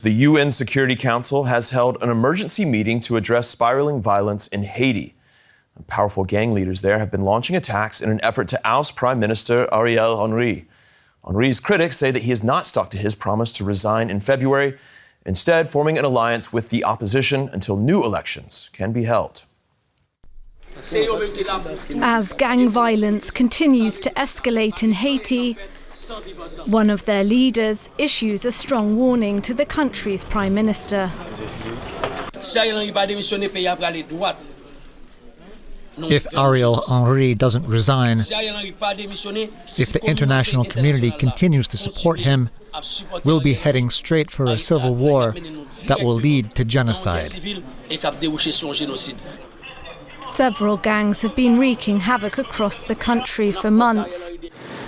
The UN Security Council has held an emergency meeting to address spiraling violence in Haiti. Powerful gang leaders there have been launching attacks in an effort to oust Prime Minister Ariel Henry. Henry's critics say that he has not stuck to his promise to resign in February, instead forming an alliance with the opposition until new elections can be held. As gang violence continues to escalate in Haiti, one of their leaders issues a strong warning to the country's prime minister. If Ariel Henry doesn't resign, if the international community continues to support him, we'll be heading straight for a civil war that will lead to genocide. Several gangs have been wreaking havoc across the country for months,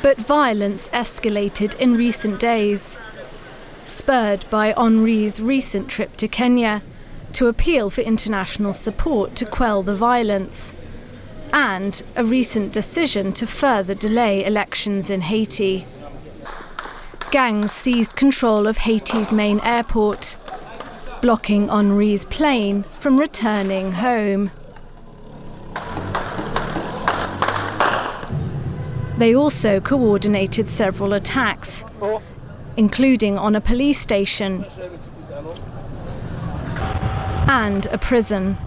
but violence escalated in recent days, spurred by Henry's recent trip to Kenya to appeal for international support to quell the violence, and a recent decision to further delay elections in Haiti. Gangs seized control of Haiti's main airport, blocking Henry's plane from returning home. They also coordinated several attacks, including on a police station and a prison.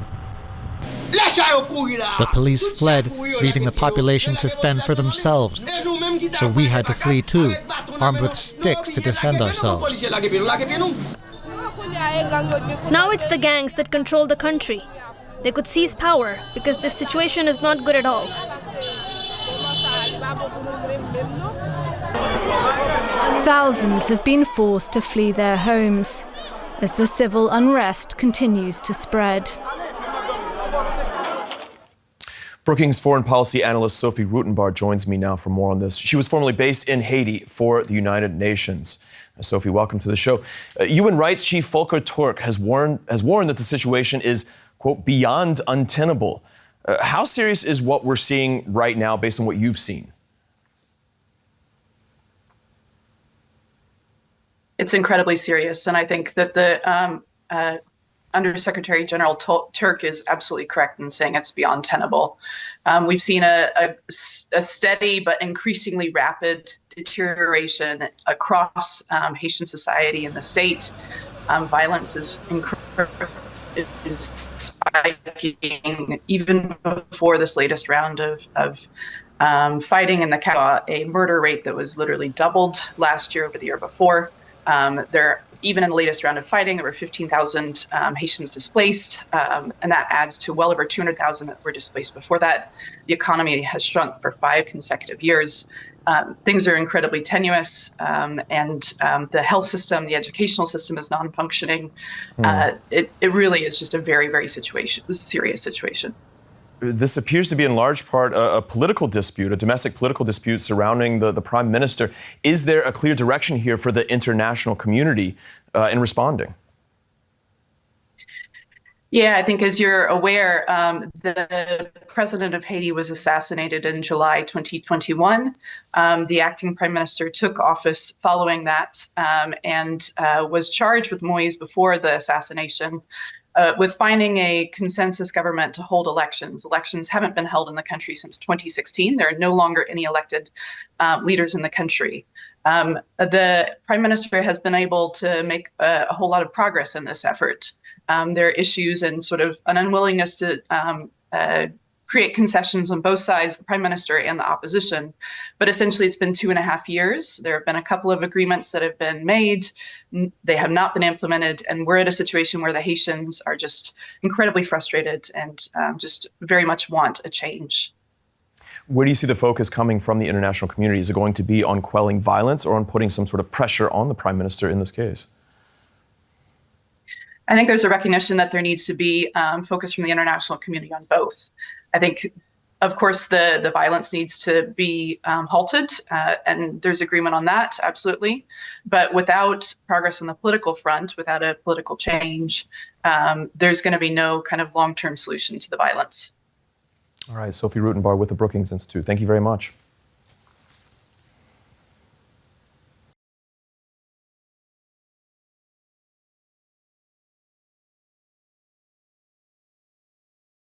The police fled, leaving the population to fend for themselves. So we had to flee too, armed with sticks to defend ourselves. Now it's the gangs that control the country. They could seize power because the situation is not good at all. Thousands have been forced to flee their homes as the civil unrest continues to spread. Brookings foreign policy analyst Sophie Rutenbar joins me now for more on this. She was formerly based in Haiti for the United Nations. Sophie, welcome to the show. UN Rights Chief Volker Turk has warned that the situation is, quote, beyond untenable. How serious is what we're seeing right now based on what you've seen? It's incredibly serious, and I think that the Undersecretary General Turk is absolutely correct in saying it's beyond tenable. We've seen a steady but increasingly rapid deterioration across Haitian society and the state. Violence is spiking even before this latest round of fighting in the capital. A murder rate that was literally doubled last year over the year before. Even in the latest round of fighting, there were 15,000 Haitians displaced, and that adds to well over 200,000 that were displaced before that. The economy has shrunk for 5 consecutive years. Things are incredibly tenuous, and the health system, the educational system is non-functioning. It really is just a very, very serious situation. This appears to be in large part a political dispute, a domestic political dispute surrounding the prime minister. Is there a clear direction here for the international community in responding? Yeah, I think as you're aware, the president of Haiti was assassinated in July 2021. The acting prime minister took office following that and was charged with Moise before the assassination with finding a consensus government to hold elections. Elections haven't been held in the country since 2016. There are no longer any elected leaders in the country. The prime minister has been able to make a whole lot of progress in this effort. There are issues and sort of an unwillingness to create concessions on both sides, the prime minister and the opposition. But essentially, it's been 2.5 years. There have been a couple of agreements that have been made. They have not been implemented. And we're at a situation where the Haitians are just incredibly frustrated and just very much want a change. Where do you see the focus coming from the international community? Is it going to be on quelling violence or on putting some sort of pressure on the prime minister in this case? I think there's a recognition that there needs to be focus from the international community on both. I think, of course, the violence needs to be halted, and there's agreement on that, absolutely. But without progress on the political front, without a political change, there's going to be no kind of long-term solution to the violence. All right, Sophie Rutenbar with the Brookings Institute. Thank you very much.